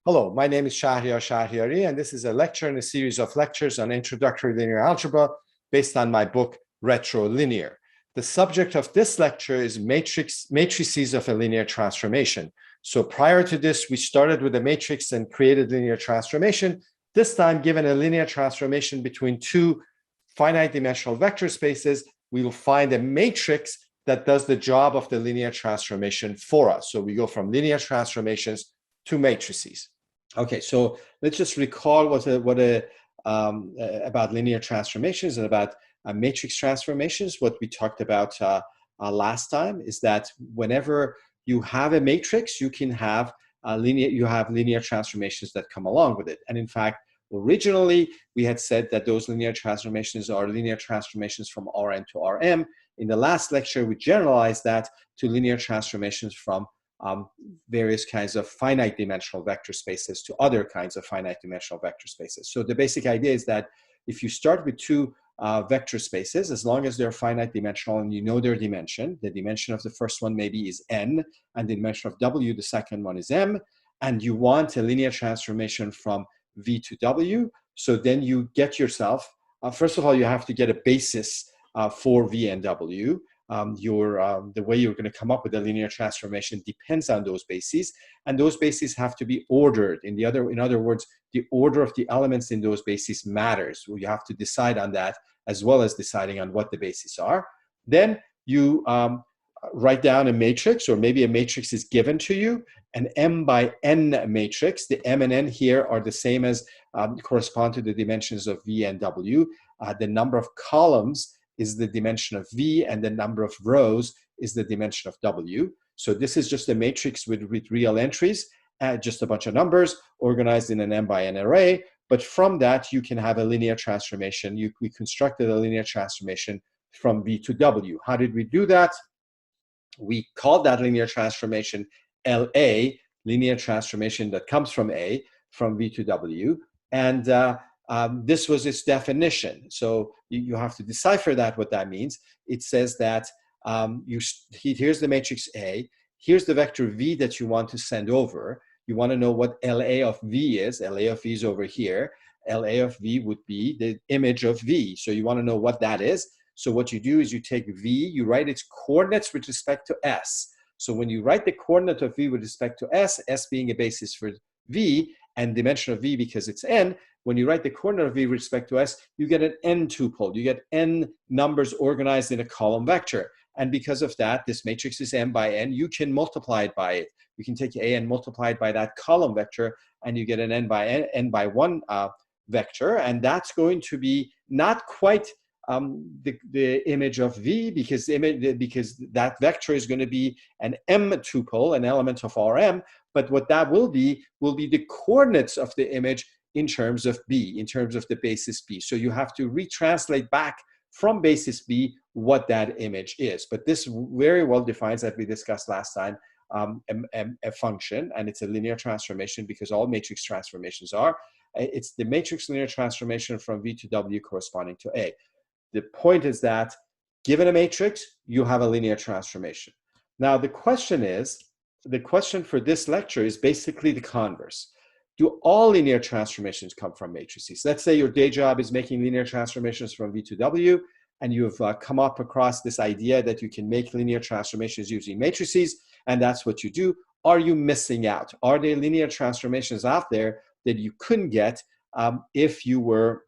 Hello, my name is Shahriari, and this is a lecture in a series of lectures on introductory linear algebra based on my book, Retrolinear. The subject of this lecture is matrices of a linear transformation. So prior to this, we started with a matrix and created linear transformation. This time, given a linear transformation between two finite dimensional vector spaces, we will find a matrix that does the job of the linear transformation for us. So we go from linear transformations to matrices. Okay, so let's just recall about linear transformations and about matrix transformations. What we talked about last time is that whenever you have a matrix, you can have linear transformations that come along with it. And in fact, originally we had said that those linear transformations are linear transformations from Rn to Rm. In the last lecture, we generalized that to linear transformations from various kinds of finite dimensional vector spaces to other kinds of finite dimensional vector spaces. So the basic idea is that if you start with two vector spaces, as long as they're finite dimensional and you know their dimension, the dimension of the first one maybe is n, and the dimension of w, the second one is m, and you want a linear transformation from v to w, so then you get yourself, first of all, you have to get a basis for v and w. The way you're going to come up with a linear transformation depends on those bases, and those bases have to be ordered. In other words, the order of the elements in those bases matters. Well, you have to decide on that as well as deciding on what the bases are. Then you write down a matrix, or maybe a matrix is given to you, an m by n matrix. The m and n here are the same as correspond to the dimensions of v and w. The number of columns is the dimension of v, and the number of rows is the dimension of w. So this is just a matrix with real entries, just a bunch of numbers organized in an m by n array. But from that, you can have a linear transformation. We constructed a linear transformation from v to w. How did we do that? We called that linear transformation LA, linear transformation that comes from A, from v to w. And this was its definition. So you have to decipher that, what that means. It says that here's the matrix A, here's the vector v that you want to send over. You want to know what LA of v is. LA of v is over here. LA of v would be the image of v. So you want to know what that is. So what you do is you take v, you write its coordinates with respect to s. So when you write the coordinate of v with respect to s, s being a basis for v, and dimension of v because it's n, when you write the coordinate of v with respect to s, you get an n tuple. You get n numbers organized in a column vector. And because of that, this matrix is m by n. You can multiply it by it. You can take a and multiply it by that column vector, and you get an n by 1 vector. And that's going to be not quite the image of v, because that vector is going to be an m tuple, an element of Rm. But what that will be the coordinates of the image in terms of b, in terms of the basis b. So you have to retranslate back from basis b what that image is. But this very well defines, that we discussed last time, a function, and it's a linear transformation because all matrix transformations are. It's the matrix linear transformation from v to w corresponding to A. The point is that given a matrix, you have a linear transformation. Now the question for this lecture is basically the converse. Do all linear transformations come from matrices? Let's say your day job is making linear transformations from v to w, and you've come up across this idea that you can make linear transformations using matrices, and that's what you do. Are you missing out? Are there linear transformations out there that you couldn't get if you were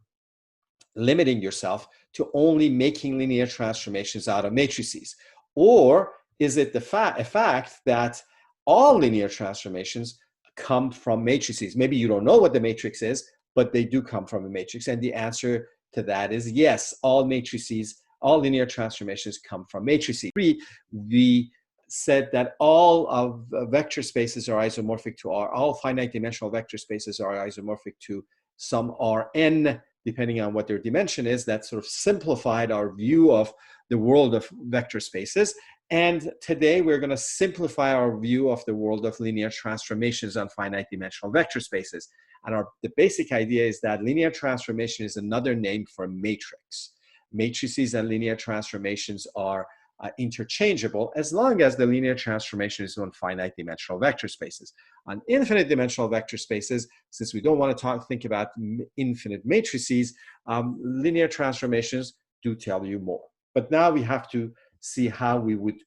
limiting yourself to only making linear transformations out of matrices? Or is it a fact that all linear transformations come from matrices? Maybe you don't know what the matrix is, but they do come from a matrix. And the answer to that is yes, all linear transformations come from matrices. We said that all of vector spaces are isomorphic to R. All finite dimensional vector spaces are isomorphic to some Rn, depending on what their dimension is. That sort of simplified our view of the world of vector spaces. And today we're going to simplify our view of the world of linear transformations on finite dimensional vector spaces. And the basic idea is that linear transformation is another name for matrix. Matrices and linear transformations are interchangeable as long as the linear transformation is on finite dimensional vector spaces. On infinite dimensional vector spaces, since we don't want to think about infinite matrices, linear transformations do tell you more. But now we have to see how we would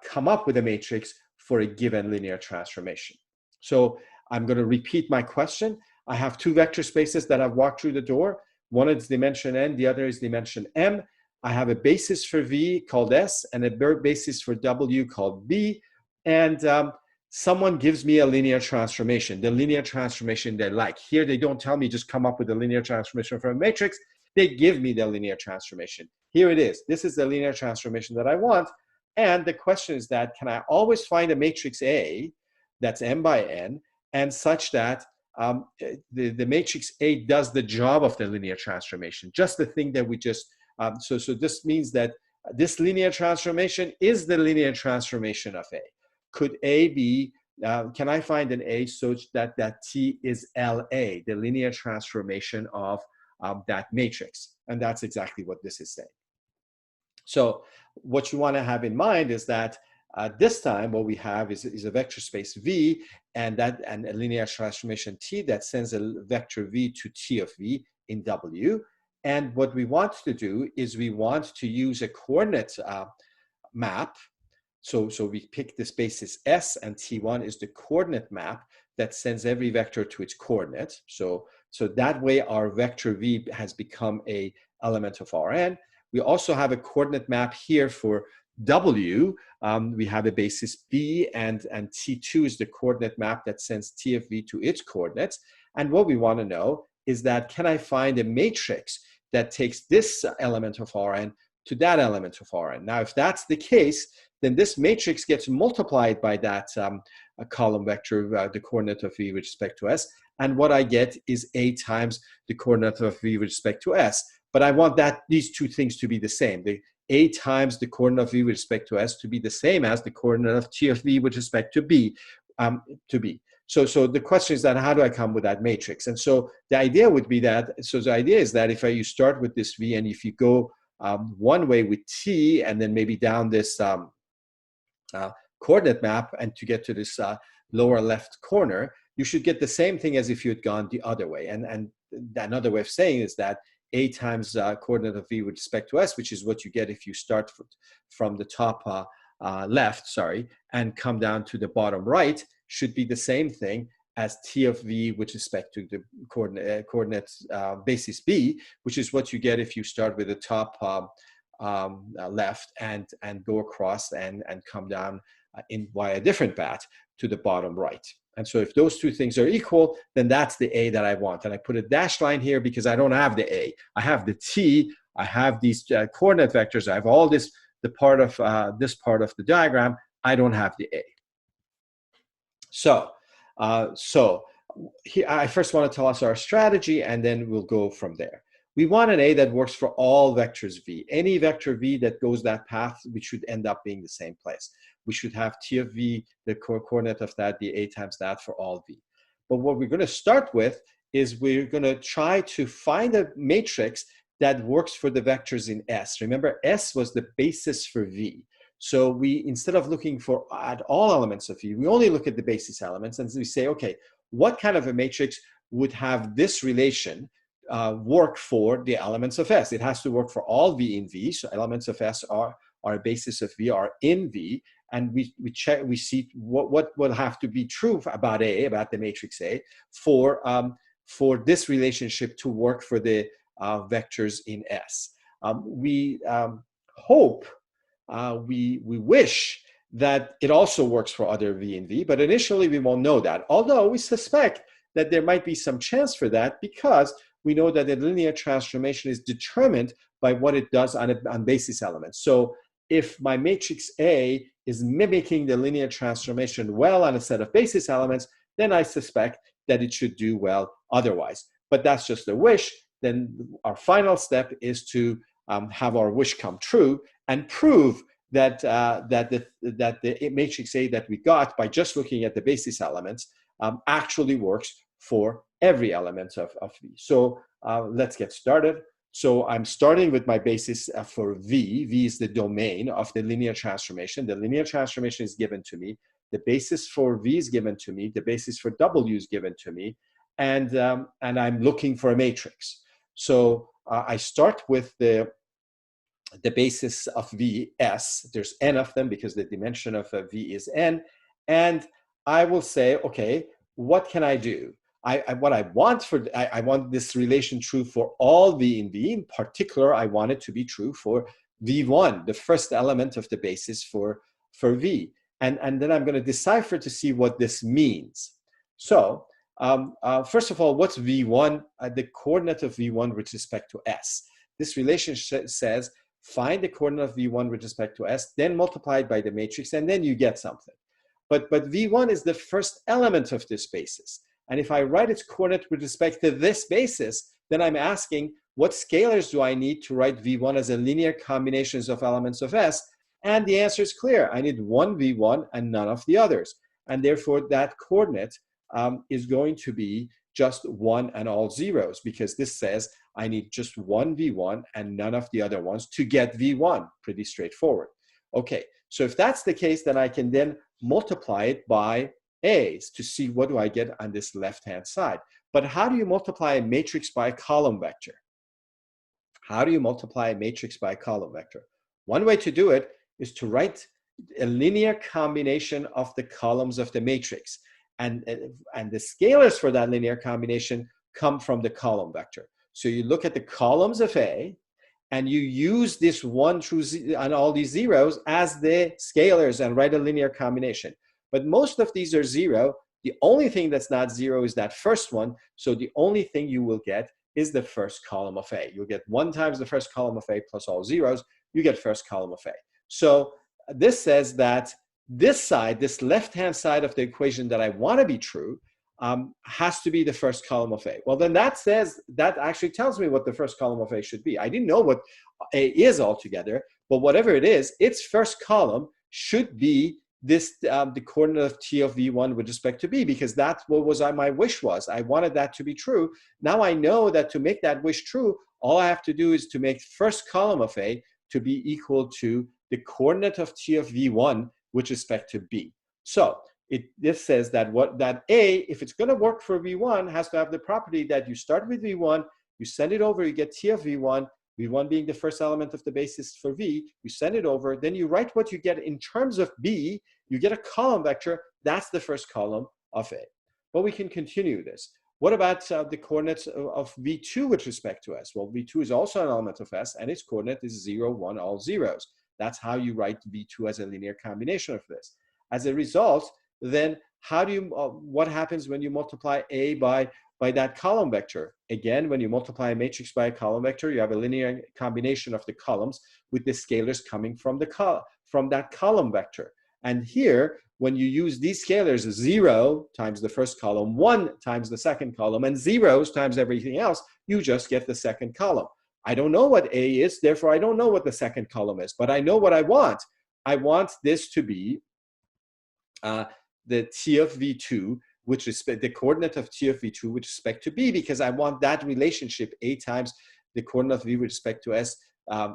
come up with a matrix for a given linear transformation. So I'm going to repeat my question. I have two vector spaces that I've walked through the door. One is dimension n, the other is dimension m. I have a basis for v called s and a basis for w called b. And someone gives me a linear transformation, the linear transformation they like. Here they don't tell me just come up with a linear transformation from a matrix. They give me the linear transformation. Here it is. This is the linear transformation that I want. And the question is that, can I always find a matrix A that's m by n and such that the matrix A does the job of the linear transformation, just the thing that we just, so this means that this linear transformation is the linear transformation of A. Could A be, can I find an A such that T is LA, the linear transformation of that matrix? And that's exactly what this is saying. So what you want to have in mind is that this time what we have is a vector space V and a linear transformation T that sends a vector V to T of V in W. And what we want to do is we want to use a coordinate map. So we pick this basis S, and T1 is the coordinate map that sends every vector to its coordinate. So that way our vector V has become a element of Rn. We also have a coordinate map here for W. We have a basis B, and T2 is the coordinate map that sends T of V to its coordinates. And what we want to know is that, can I find a matrix that takes this element of Rn to that element of Rn? Now, if that's the case, then this matrix gets multiplied by that column vector, the coordinate of V with respect to S. And what I get is A times the coordinate of V with respect to S. But I want these two things to be the same. The A times the coordinate of V with respect to S to be the same as the coordinate of T of V with respect to B, So the question is that, how do I come with that matrix? And so the idea would be that, the idea is that if you start with this V and if you go one way with T and then maybe down this coordinate map and to get to this lower left corner, you should get the same thing as if you had gone the other way. And another way of saying is that A times coordinate of V with respect to S, which is what you get if you start from the top left, and come down to the bottom right, should be the same thing as T of V with respect to the coordinate basis B, which is what you get if you start with the top left and go across and come down via a different path to the bottom right. And so if those two things are equal, then that's the A that I want. And I put a dashed line here because I don't have the A. I have the T, I have these coordinate vectors, I have all this part of the diagram. I don't have the A. So here, I first want to tell us our strategy, and then we'll go from there. We want an A that works for all vectors V. Any vector V that goes that path, we should end up being the same place. We should have T of V, the coordinate of that, be A times that for all V. But what we're going to start with is we're going to try to find a matrix that works for the vectors in S. Remember, S was the basis for V. So we, instead of looking at all elements of V, we only look at the basis elements, and we say, okay, what kind of a matrix would have this relation work for the elements of S? It has to work for all V in V. So elements of S are a basis of V, are in V, and we see what will have to be true about A, about the matrix A, for this relationship to work for the vectors in S. We hope, we wish that it also works for other V in V, but initially we won't know that. Although we suspect that there might be some chance for that, because we know that the linear transformation is determined by what it does on basis elements. So if my matrix A is mimicking the linear transformation well on a set of basis elements, then I suspect that it should do well otherwise. But that's just a wish. Then our final step is to have our wish come true and prove that the matrix A that we got by just looking at the basis elements actually works for every element of V. So let's get started. So I'm starting with my basis for V. V is the domain of the linear transformation. The linear transformation is given to me. The basis for V is given to me. The basis for W is given to me. And I'm looking for a matrix. So I start with the basis of Vs. There's n of them because the dimension of V is n. And I will say, okay, what can I do? I want this relation true for all V in V. In particular, I want it to be true for V1, the first element of the basis for V. And then I'm going to decipher to see what this means. So first of all, what's V1? The coordinate of V1 with respect to S. This relationship says, find the coordinate of V1 with respect to S, then multiply it by the matrix, and then you get something. But V1 is the first element of this basis. And if I write its coordinate with respect to this basis, then I'm asking, what scalars do I need to write V1 as a linear combinations of elements of S? And the answer is clear. I need one V1 and none of the others. And therefore, that coordinate is going to be just 1 and all zeros, because this says I need just one V1 and none of the other ones to get V1. Pretty straightforward. Okay, so if that's the case, then I can then multiply it by A's to see what do I get on this left-hand side. But how do you multiply a matrix by a column vector? How do you multiply a matrix by a column vector? One way to do it is to write a linear combination of the columns of the matrix. And the scalars for that linear combination come from the column vector. So you look at the columns of A, and you use this 1 through Z and all these zeros as the scalars and write a linear combination. But most of these are 0. The only thing that's not 0 is that first one. So the only thing you will get is the first column of A. You'll get 1 times the first column of A plus all zeros. You get first column of A. So this says that this side, this left-hand side of the equation that I want to be true, has to be the first column of A. Well, then that actually tells me what the first column of A should be. I didn't know what A is altogether, but whatever it is, its first column should be this the coordinate of T of V1 with respect to B, because that's what my wish was. I wanted that to be true. Now I know that to make that wish true, all I have to do is to make first column of A to be equal to the coordinate of T of V1 with respect to B. So this says that that A, if it's going to work for V1, has to have the property that you start with V1, you send it over, you get T of V1, V1 being the first element of the basis for V, you send it over, then you write what you get in terms of B, you get a column vector, that's the first column of A. But we can continue this. What about the coordinates of V2 with respect to S? Well, V2 is also an element of S, and its coordinate is 0, 1, all zeros. That's how you write V2 as a linear combination of this. As a result, then how do you, what happens when you multiply A by that column vector? Again, when you multiply a matrix by a column vector, you have a linear combination of the columns with the scalars coming from that column vector. And here, when you use these scalars, 0 times the first column, 1 times the second column, and zeros times everything else, you just get the second column. I don't know what A is, therefore I don't know what the second column is, but I know what I want. I want this to be the T of V2, which is the coordinate of T of V2 with respect to B, because I want that relationship, A times the coordinate of V with respect to S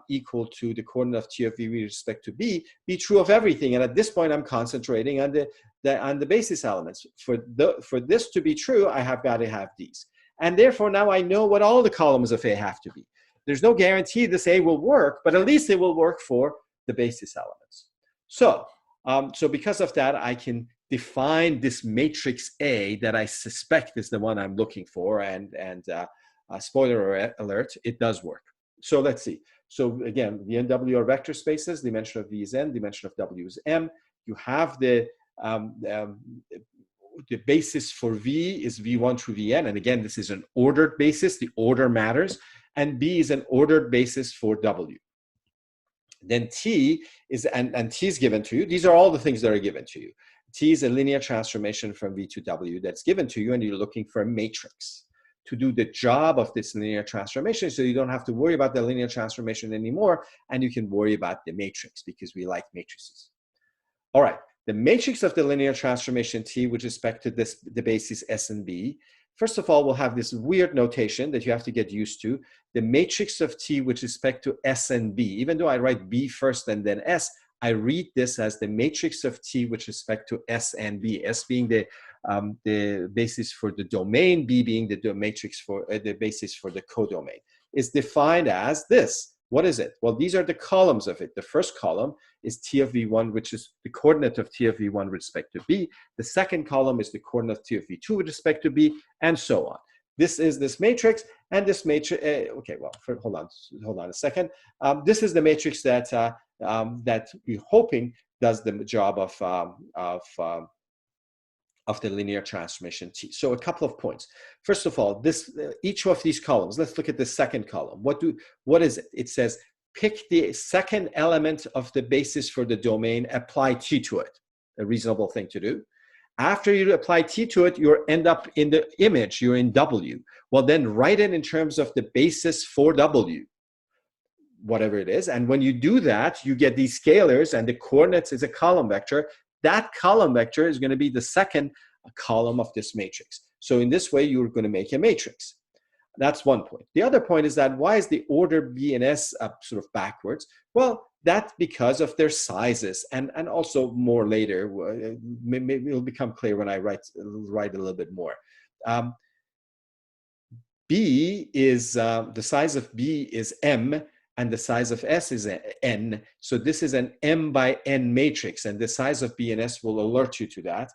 equal to the coordinate of T of V with respect to B, be true of everything. And at this point, I'm concentrating on the basis elements. For this to be true, I have got to have these. And therefore, now I know what all the columns of A have to be. There's no guarantee this A will work, but at least it will work for the basis elements. So because of that, I can define this matrix A that I suspect is the one I'm looking for, and spoiler alert, it does work. So let's see. So again, the NW are vector spaces, dimension of V is N, dimension of W is M. You have the basis for V is V1 through Vn, and again, this is an ordered basis, the order matters, and B is an ordered basis for W. Then T is, and T is given to you. These are all the things that are given to you. T is a linear transformation from V to W that's given to you, and you're looking for a matrix to do the job of this linear transformation, so you don't have to worry about the linear transformation anymore, and you can worry about the matrix because we like matrices. All right, the matrix of the linear transformation T with respect to the basis S and B First of all, we'll have this weird notation that you have to get used to. The matrix of T with respect to S and B. Even though I write B first and then S, I read this as the matrix of T with respect to S and B. S being the basis for the domain, B being the matrix for the basis for the codomain, is defined as this. What is it? Well, these are the columns of it. The first column is T of V1, which is the coordinate of T of V1 with respect to B. The second column is the coordinate of T of V2 with respect to B, and so on. This is this matrix, and this matrix. Okay, well, hold on a second. This is the matrix that that we're hoping does the job of the linear transformation T. So a couple of points. First of all, each of these columns, let's look at the second column. What is it? It says, pick the second element of the basis for the domain, apply T to it. A reasonable thing to do. After you apply T to it, you end up in the image, you're in W. Well, then write it in terms of the basis for W, whatever it is. And when you do that, you get these scalars, and the coordinates is a column vector. That column vector is going to be the second column of this matrix. So in this way, you're going to make a matrix. That's one point. The other point is that why is the order B and S sort of backwards? Well, that's because of their sizes, and also more later. Maybe it'll become clear when I write a little bit more. B is the size of B is M, and the size of S is N. So this is an M by N matrix, and the size of B and S will alert you to that.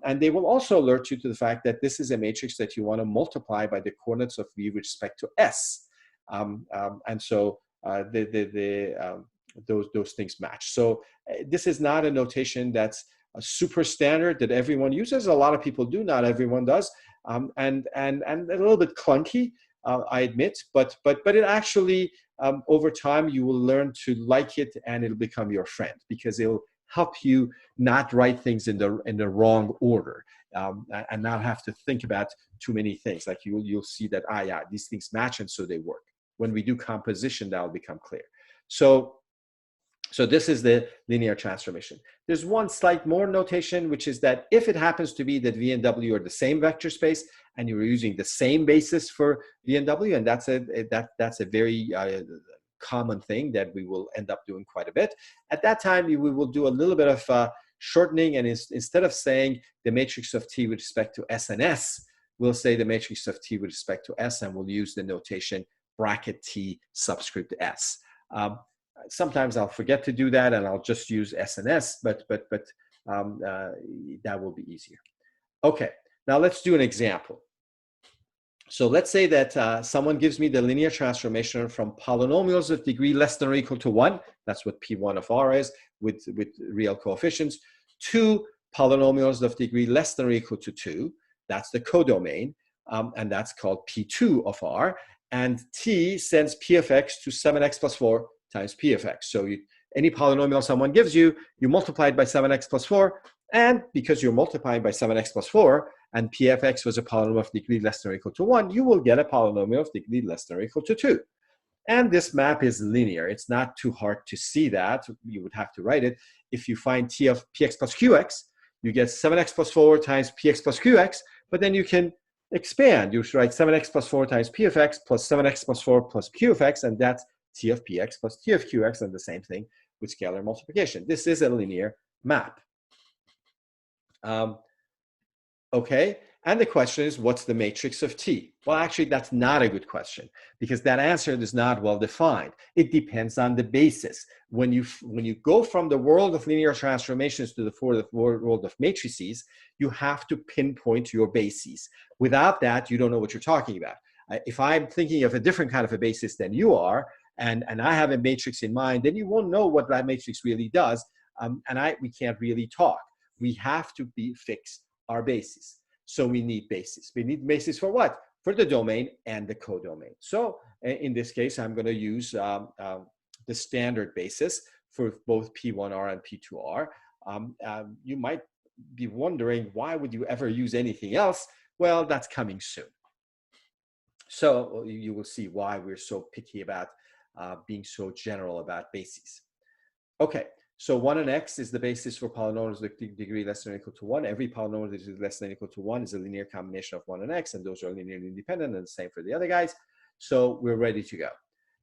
And they will also alert you to the fact that this is a matrix that you want to multiply by the coordinates of V with respect to S. And so those things match. So this is not a notation that's a super standard that everyone uses. A lot of people do, not everyone does. And a little bit clunky, I admit, but it actually, over time, you will learn to like it, and it'll become your friend because it'll help you not write things in the wrong order, and not have to think about too many things. Like you'll see that, yeah, these things match, and so they work. When we do composition, that will become clear. So this is the linear transformation. There's one slight more notation, which is that if it happens to be that V and W are the same vector space, and you're using the same basis for V and W, and that's a very common thing that we will end up doing quite a bit. At that time, we will do a little bit of shortening, and instead of saying the matrix of T with respect to S and S, we'll say the matrix of T with respect to S, and we'll use the notation bracket T subscript S. Sometimes I'll forget to do that, and I'll just use S and S, but that will be easier. Okay, now let's do an example. So let's say that someone gives me the linear transformation from polynomials of degree less than or equal to 1, that's what P1 of R is, with real coefficients, to polynomials of degree less than or equal to 2, that's the codomain, and that's called P2 of R, and T sends P of X to 7x plus 4 times P of X. So any polynomial someone gives you, you multiply it by 7x plus 4, and because you're multiplying by 7x plus 4, and P of X was a polynomial of degree less than or equal to 1, you will get a polynomial of degree less than or equal to 2. And this map is linear. It's not too hard to see that. You would have to write it. If you find T of Px plus Qx, you get 7x plus 4 times Px plus Qx, but then you can expand. You write 7x plus 4 times P of X plus 7x plus 4 plus Q of X, and that's T of Px plus T of Qx, and the same thing with scalar multiplication. This is a linear map. Okay, and the question is, what's the matrix of T? Well, actually, that's not a good question because that answer is not well defined. It depends on the basis. When you go from the world of linear transformations to the world of matrices, you have to pinpoint your bases. Without that, you don't know what you're talking about. If I'm thinking of a different kind of a basis than you are, and I have a matrix in mind, then you won't know what that matrix really does, and we can't really talk. We have to fix our basis. So we need basis. We need basis for what? For the domain and the codomain. So in this case, I'm going to use the standard basis for both P1R and P2R. You might be wondering, why would you ever use anything else? Well, that's coming soon. So you will see why we're so picky about being so general about bases. Okay, So 1 and x is the basis for polynomials with degree less than or equal to 1. Every polynomial that is less than or equal to 1 is a linear combination of 1 and x, and those are linearly independent, and the same for the other guys. So we're ready to go.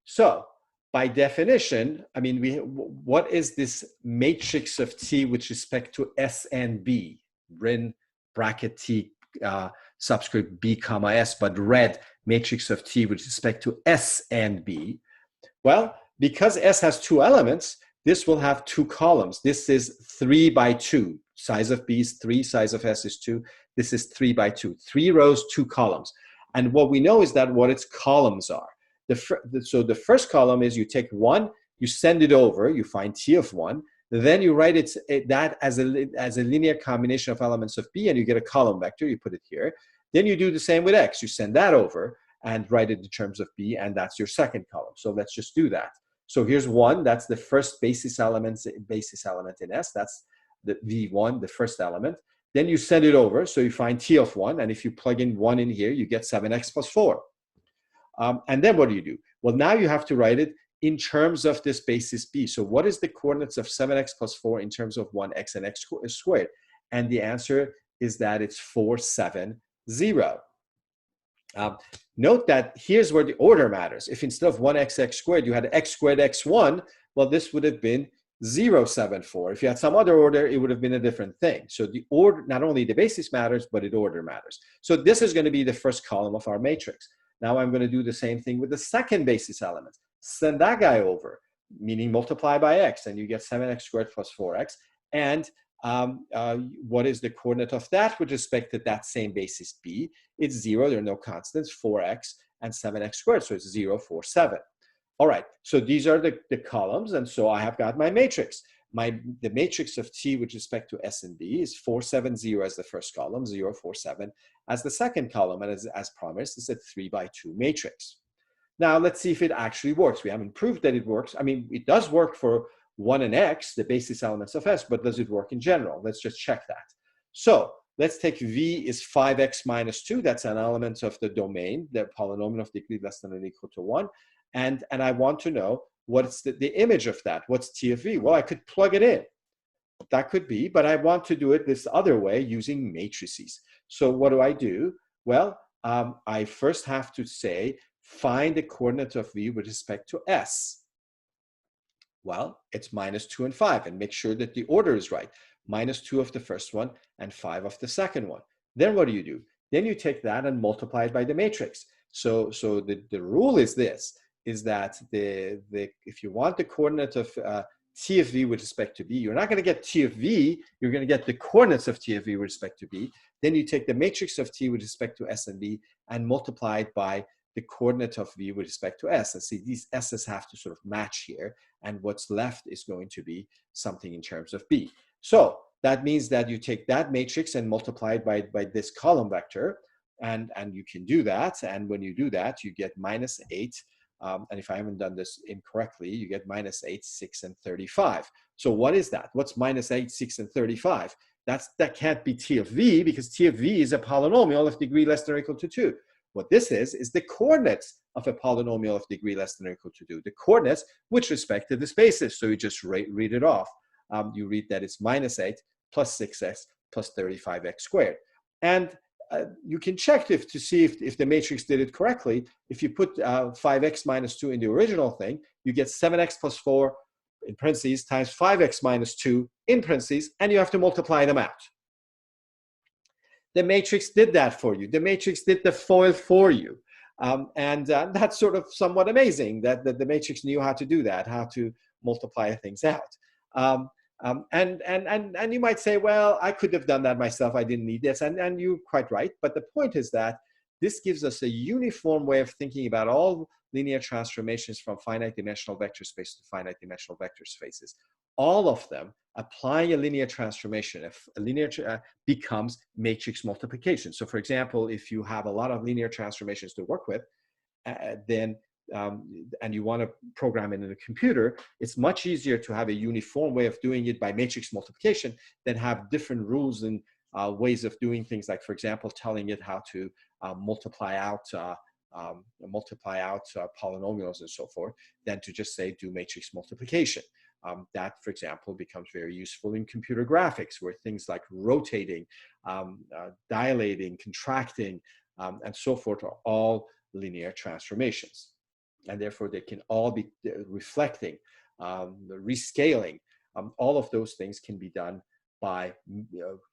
So by definition, I mean, what is this matrix of T with respect to S and B? Rin bracket T subscript B comma S, but red matrix of T with respect to S and B. Well, because S has two elements, this will have two columns. This is 3 by 2. Size of B is 3, size of S is 2. This is 3 by 2. 3 rows, 2 columns. And what we know is that what its columns are. So the first column is you take 1, you send it over, you find T of 1, then you write that as a linear combination of elements of B, and you get a column vector, you put it here. Then you do the same with X. You send that over and write it in terms of B, and that's your second column. So let's just do that. So here's 1, that's the first basis element in S, that's the V1, the first element. Then you send it over, so you find T of 1, and if you plug in 1 in here, you get 7x plus 4. And then what do? Well, now you have to write it in terms of this basis B. So what is the coordinates of 7x plus 4 in terms of 1x and x squared? And the answer is that it's 4, 7, 0. Note that here's where the order matters. If instead of 1x squared, you had x squared x1, well, this would have been 0, 7, 4. If you had some other order, it would have been a different thing. So the order, not only the basis matters, but the order matters. So this is going to be the first column of our matrix. Now I'm going to do the same thing with the second basis element. Send that guy over, meaning multiply by x, and you get 7x squared plus 4x. And what is the coordinate of that with respect to that same basis B? It's 0, there are no constants, 4x and 7x squared, so it's 0, 4, 7. All right, so these are the columns, and so I have got my matrix. The matrix of T with respect to S and B is 4, 7, 0 as the first column, 0, 4, 7 as the second column, and as promised, it's a 3 by 2 matrix. Now, let's see if it actually works. We haven't proved that it works. I mean, it does work for 1 and x, the basis elements of S, but does it work in general? Let's just check that. So let's take V is 5x minus 2. That's an element of the domain, the polynomial of degree less than or equal to 1. And I want to know what's the image of that. What's T of V? Well, I could plug it in. That could be, but I want to do it this other way using matrices. So what do? Well, I first have to say, find the coordinate of V with respect to S. Well, it's minus 2 and 5, and make sure that the order is right. Minus 2 of the first one and 5 of the second one. Then what do? Then you take that and multiply it by the matrix. So the rule is this, is that if you want the coordinate of T of V with respect to B, you're not going to get T of V, you're going to get the coordinates of T of V with respect to B. Then you take the matrix of T with respect to S and B and multiply it by the coordinate of V with respect to S. And see, these S's have to sort of match here, and what's left is going to be something in terms of B. So that means that you take that matrix and multiply it by this column vector, and you can do that. And when you do that, you get minus 8. And if I haven't done this incorrectly, you get minus 8, 6, and 35. So what is that? What's minus 8, 6, and 35? That can't be T of V, because T of V is a polynomial of degree less than or equal to 2. What this is the coordinates of a polynomial of degree less than or equal to 2. The coordinates with respect to this basis. So you just read it off. You read that it's minus 8 plus 6x plus 35x squared. And you can check to see if the matrix did it correctly. If you put 5x minus 2 in the original thing, you get 7x plus 4 in parentheses times 5x minus 2 in parentheses, and you have to multiply them out. The matrix did that for you. The matrix did the FOIL for you. And that's sort of somewhat amazing that the matrix knew how to do that, how to multiply things out. And you might say, well, I could have done that myself. I didn't need this. And you're quite right. But the point is that this gives us a uniform way of thinking about all linear transformations from finite dimensional vector space to finite dimensional vector spaces. All of them applying a linear transformation. If a linear becomes matrix multiplication. So for example, if you have a lot of linear transformations to work with, and you want to program it in a computer, it's much easier to have a uniform way of doing it by matrix multiplication than have different rules and ways of doing things, like, for example, telling it how to multiply out polynomials and so forth, than to just say do matrix multiplication. That, for example, becomes very useful in computer graphics, where things like rotating, dilating, contracting, and so forth are all linear transformations. And therefore, they can all be reflecting, rescaling. All of those things can be done by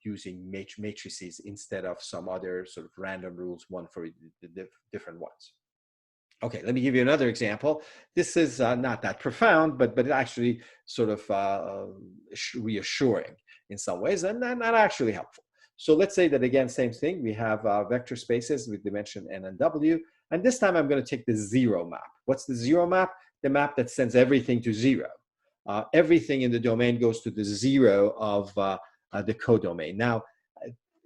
using matrices instead of some other sort of random rules, one for the different ones. Okay, let me give you another example. This is not that profound, but actually sort of reassuring in some ways, and actually helpful. So let's say that, again, same thing. We have vector spaces with dimension n and w, and this time I'm going to take the zero map. What's the zero map? The map that sends everything to zero. Everything in the domain goes to the zero of the codomain. Now,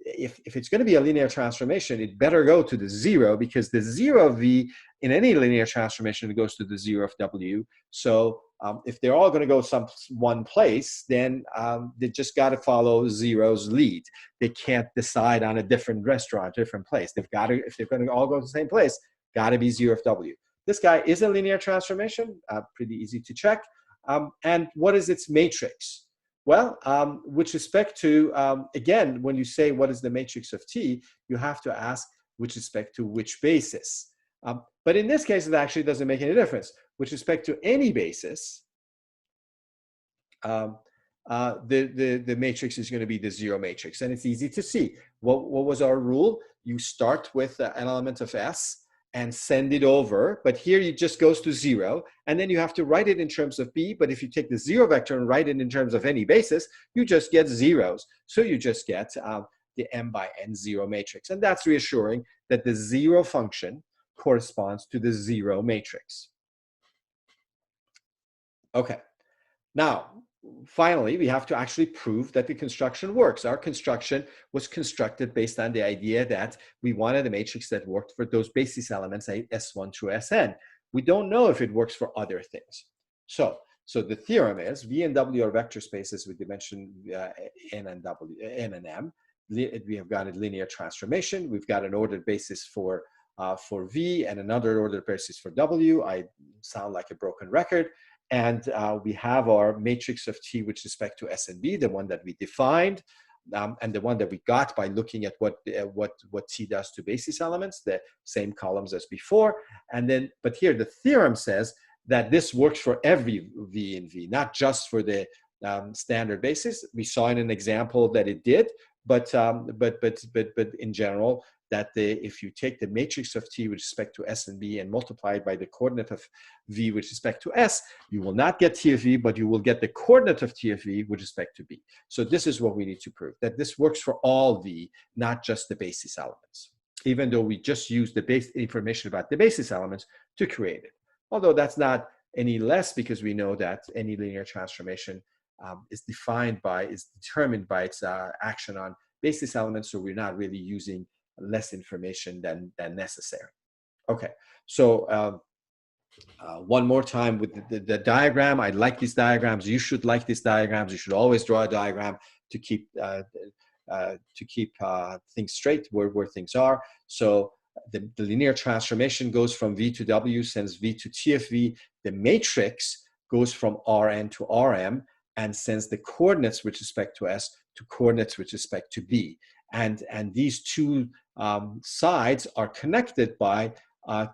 if it's going to be a linear transformation, it better go to the zero, because the zero of v in any linear transformation goes to the zero of w. So if they're all going to go one place, then they just got to follow zero's lead. They can't decide on a different restaurant, different place. They've got to, if they're going to all go to the same place, got to be zero of w. This guy is a linear transformation, pretty easy to check. And what is its matrix? Well, with respect to, again, when you say what is the matrix of T, you have to ask with respect to which basis. But in this case, it actually doesn't make any difference. With respect to any basis, the matrix is going to be the zero matrix. And it's easy to see. What was our rule? You start with an element of S and send it over, but here it just goes to zero, and then you have to write it in terms of b. But if you take the zero vector and write it in terms of any basis, you just get zeros. So you just get the m by n zero matrix, and that's reassuring that the zero function corresponds to the zero matrix. Okay, now finally, we have to actually prove that the construction works. Our construction was constructed based on the idea that we wanted a matrix that worked for those basis elements, S1 through Sn. We don't know if it works for other things. So the theorem is V and W are vector spaces with dimension n and m. We have got a linear transformation. We've got an ordered basis for V and another ordered basis for W. I sound like a broken record. And we have our matrix of T with respect to S and B, the one that we defined, and the one that we got by looking at what T does to basis elements, the same columns as before. And then, but here the theorem says that this works for every V in V, not just for the standard basis. We saw in an example that it did, but in general, that if you take the matrix of T with respect to S and B and multiply it by the coordinate of V with respect to S, you will not get T of V, but you will get the coordinate of T of V with respect to B. So this is what we need to prove, that this works for all V, not just the basis elements, even though we just use the base information about the basis elements to create it. Although that's not any less, because we know that any linear transformation is determined by its action on basis elements, so we're not really using less information than necessary. Okay, so one more time with the diagram. I like these diagrams. You should like these diagrams. You should always draw a diagram to keep things straight where things are. So the linear transformation goes from V to W, sends V to T of V. The matrix goes from Rn to Rm and sends the coordinates with respect to S to coordinates with respect to B. And these two sides are connected by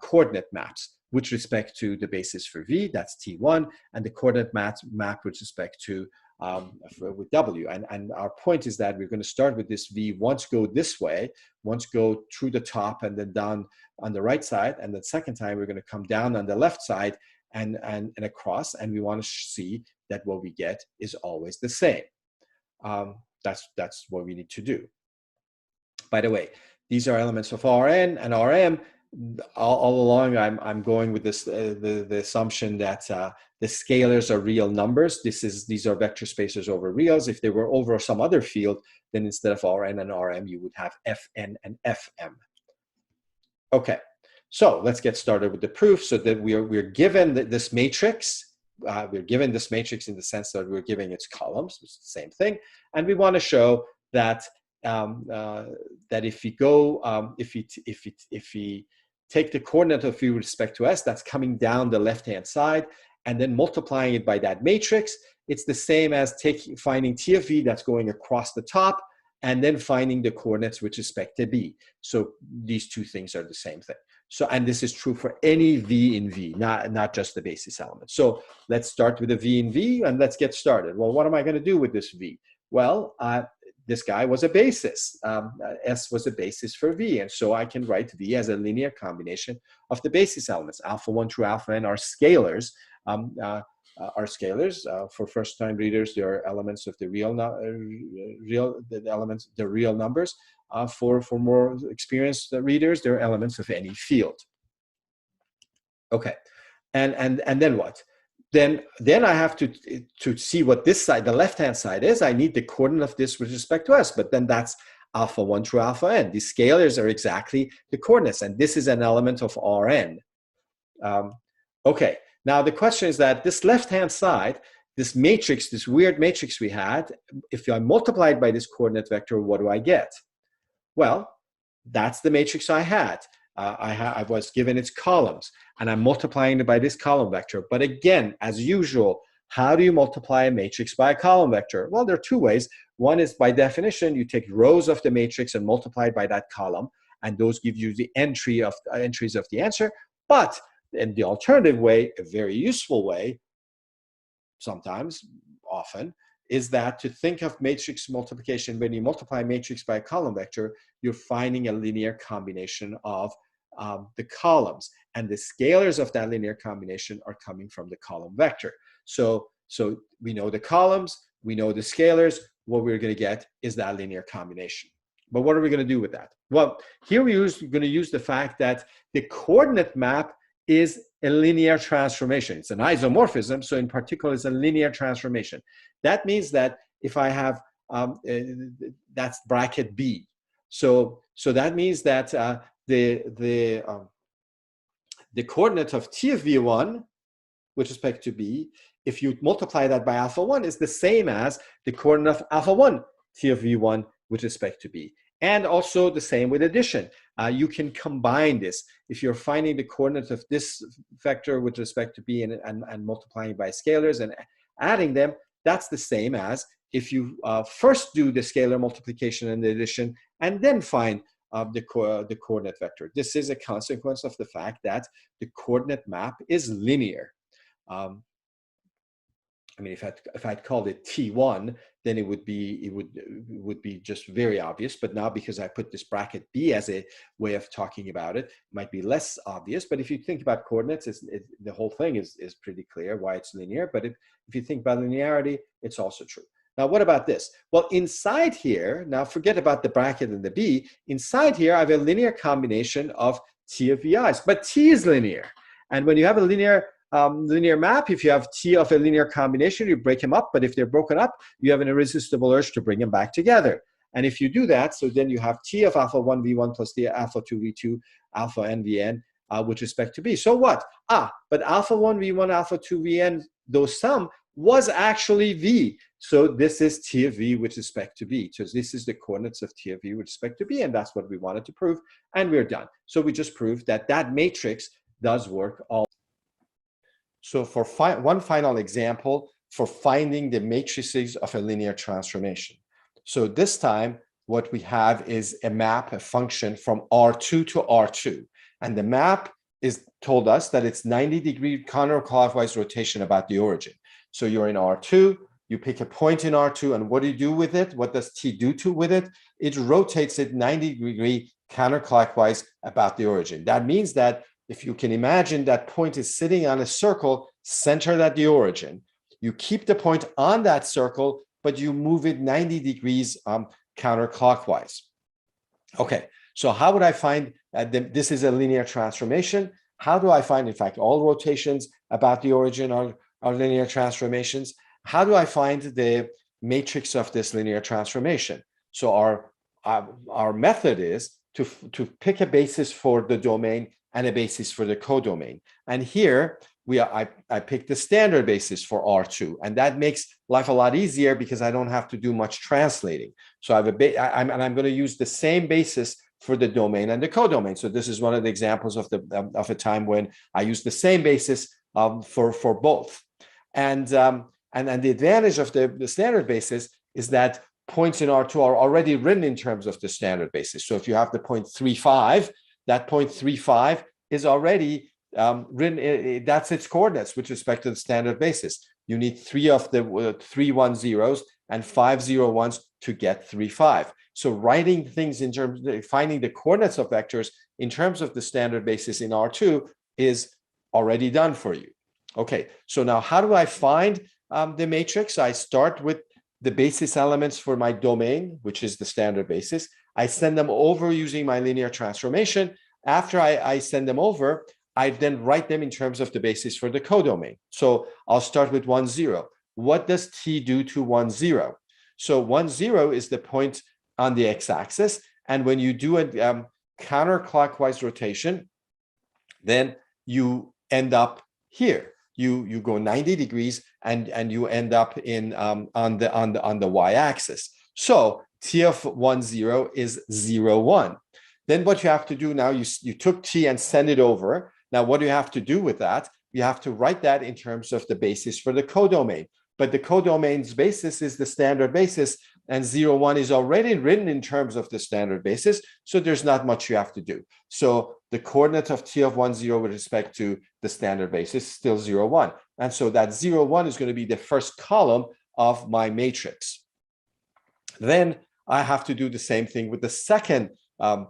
coordinate maps with respect to the basis for V, that's T1, and the coordinate map with respect to with W. And our point is that we're going to start with this V, once go this way, once go through the top and then down on the right side, and the second time we're going to come down on the left side and across, and we want to see that what we get is always the same. That's what we need to do. By the way, these are elements of Rn and Rm. All along, I'm going with this the assumption that the scalars are real numbers. These are vector spaces over reals. If they were over some other field, then instead of Rn and Rm, you would have Fn and Fm. Okay, so let's get started with the proof. So that we're given this matrix. We're given this matrix in the sense that we're giving its columns, which is the same thing, and we want to show that that if we go, if we take the coordinate of V with respect to S, that's coming down the left-hand side, and then multiplying it by that matrix, it's the same as finding T of V that's going across the top and then finding the coordinates with respect to B. So these two things are the same thing. So, and this is true for any V in V, not just the basis element. So let's start with a V in V and let's get started. Well, what am I going to do with this V? Well, this guy was a basis. S was a basis for V. And so I can write V as a linear combination of the basis elements. Alpha 1 through alpha n are scalars. For first-time readers, they are elements of the real numbers. For more experienced readers, they're elements of any field. Okay, and then what? Then I have to see what this side, the left-hand side is. I need the coordinate of this with respect to S, but then that's alpha 1 through alpha n. These scalars are exactly the coordinates, and this is an element of Rn. Okay, now the question is that this left-hand side, this matrix, this weird matrix we had, if I multiply it by this coordinate vector, what do I get? Well, that's the matrix I had. I was given its columns, and I'm multiplying it by this column vector. But again, as usual, how do you multiply a matrix by a column vector? Well, there are two ways. One is by definition, you take rows of the matrix and multiply it by that column, and those give you the entries of the answer. But in the alternative way, a very useful way, sometimes, often, is that to think of matrix multiplication, when you multiply a matrix by a column vector, you're finding a linear combination of the columns, and the scalars of that linear combination are coming from the column vector. So we know the columns, we know the scalars. What we're going to get is that linear combination. But what are we going to do with that? Well, here we're going to use the fact that the coordinate map is a linear transformation. It's an isomorphism, so in particular, it's a linear transformation. That means that if I have, that's bracket B. So that means that the coordinate of T of V1 with respect to B, if you multiply that by alpha 1, is the same as the coordinate of alpha 1 T of V1 with respect to B. And also the same with addition. You can combine this. If you're finding the coordinate of this vector with respect to B and multiplying by scalars and adding them, that's the same as if you first do the scalar multiplication and the addition and then find the coordinate vector. This is a consequence of the fact that the coordinate map is linear. I mean, if I'd called it T1, then it would be just very obvious. But now, because I put this bracket B as a way of talking about it, it might be less obvious. But if you think about coordinates, the whole thing is pretty clear why it's linear. But if you think about linearity, it's also true. Now, what about this? Well, inside here, now forget about the bracket and the B. Inside here, I have a linear combination of T of VI's, but T is linear. And when you have a linear map, if you have T of a linear combination, you break them up. But if they're broken up, you have an irresistible urge to bring them back together. And if you do that, so then you have T of alpha 1 V1 plus the alpha 2 V2, alpha n Vn with respect to B. So what? But alpha 1 V1, alpha 2 Vn, those sum was actually V. So this is T of V with respect to B. So this is the coordinates of T of V with respect to B. And that's what we wanted to prove. And we're done. So we just proved that that matrix does work all. So for one final example for finding the matrices of a linear transformation. So this time, what we have is a map, a function from R2 to R2. And the map told us that it's 90-degree counterclockwise rotation about the origin. So you're in R2, you pick a point in R2, and what do you do with it? What does T do with it? It rotates it 90-degree counterclockwise about the origin. That means that if you can imagine that point is sitting on a circle centered at the origin, you keep the point on that circle, but you move it 90 degrees counterclockwise. Okay, so how would I find this is a linear transformation? How do I find, in fact, all rotations about the origin are linear transformations? How do I find the matrix of this linear transformation? So our method is to pick a basis for the domain and a basis for the codomain. And here I picked the standard basis for R2, and that makes life a lot easier because I don't have to do much translating. So I'm going to use the same basis for the domain and the codomain. So this is one of the examples of a time when I used the same basis for both. And And the advantage of the standard basis is that points in R2 are already written in terms of the standard basis. So if you have the point 3,5, that point 3,5 is already written, that's its coordinates with respect to the standard basis. You need 3 of the 3 1 zeros and 5 0 1s to get 3 5. So writing things in terms of finding the coordinates of vectors in terms of the standard basis in R2 is already done for you. Okay, so now how do I find the matrix? I start with the basis elements for my domain, which is the standard basis. I send them over using my linear transformation. After I send them over, I then write them in terms of the basis for the codomain. So I'll start with 1 0. What does t do to 1 0? So 1 0 is the point on the x-axis, and when you do a counterclockwise rotation, then you end up here. You go 90 degrees and you end up in on the y-axis. So t of 1 0 is 0 1. Then what you have to do now, you took t and send it over. Now what do you have to do with that? You have to write that in terms of the basis for the codomain. But the codomain's basis is the standard basis, and 0 1 is already written in terms of the standard basis, so there's not much you have to do. So the coordinate of t of 1 0 with respect to the standard basis is still 0 1. And so that 0 1 is going to be the first column of my matrix. Then I have to do the same thing with the second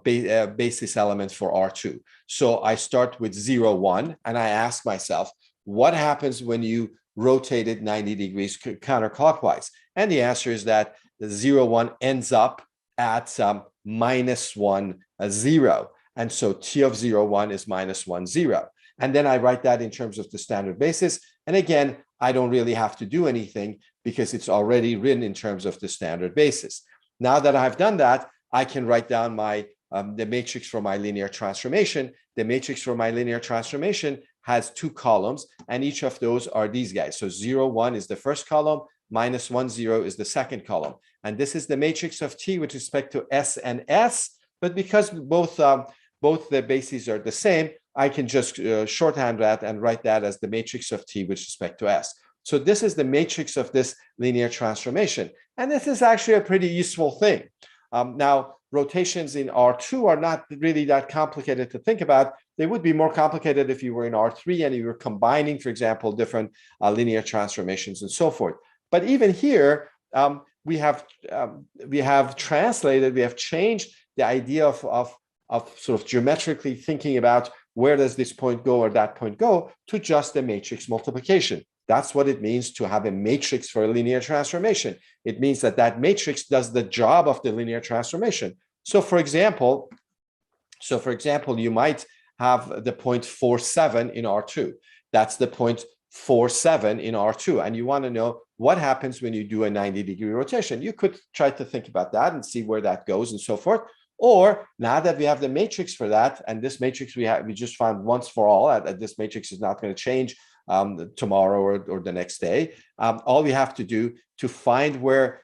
basis element for R2. So I start with 0 1, and I ask myself, what happens when you rotate it 90 degrees counterclockwise? And the answer is that the 0 1 ends up at minus 1 0. And so t of 0 1 is minus 1 0. And then I write that in terms of the standard basis. And again, I don't really have to do anything because it's already written in terms of the standard basis. Now that I've done that, I can write down my the matrix for my linear transformation. The matrix for my linear transformation has 2 columns, and each of those are these guys. So 0 1 is the first column, minus 1 0 is the second column. And this is the matrix of t with respect to s and s. But because both the bases are the same, I can just shorthand that and write that as the matrix of t with respect to s. So this is the matrix of this linear transformation. And this is actually a pretty useful thing. Now, rotations in R2 are not really that complicated to think about. They would be more complicated if you were in R3 and you were combining, for example, different linear transformations and so forth. But even here, we have translated, we have changed the idea of sort of geometrically thinking about where does this point go or that point go to just a matrix multiplication. That's what it means to have a matrix for a linear transformation. It means that that matrix does the job of the linear transformation. So for example, you might have the point 4 7 in R2. That's the point 4 7 in R2. And you want to know what happens when you do a 90-degree rotation. You could try to think about that and see where that goes and so forth. Or now that we have the matrix for that, and this matrix we just found once for all, that this matrix is not going to change tomorrow or the next day. All we have to do to find where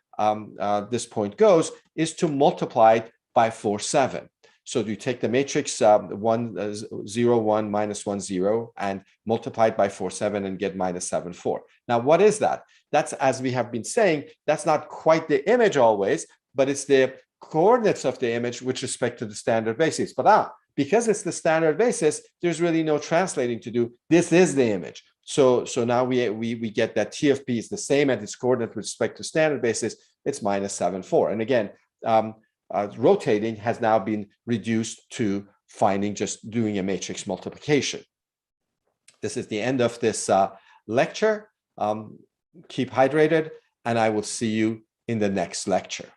this point goes is to multiply it by 4 7. So you take the matrix 1 0 1 minus 1 0 and multiply it by 4 7 and get minus 7 4. Now what is that? That's, as we have been saying, that's not quite the image always, but it's the coordinates of the image with respect to the standard basis. But because it's the standard basis, there's really no translating to do. This is the image. So now we get that t of p is the same at its coordinate with respect to standard basis. It's minus 7 4. And again, rotating has now been reduced to finding just doing a matrix multiplication. This is the end of this lecture. Keep hydrated, and I will see you in the next lecture.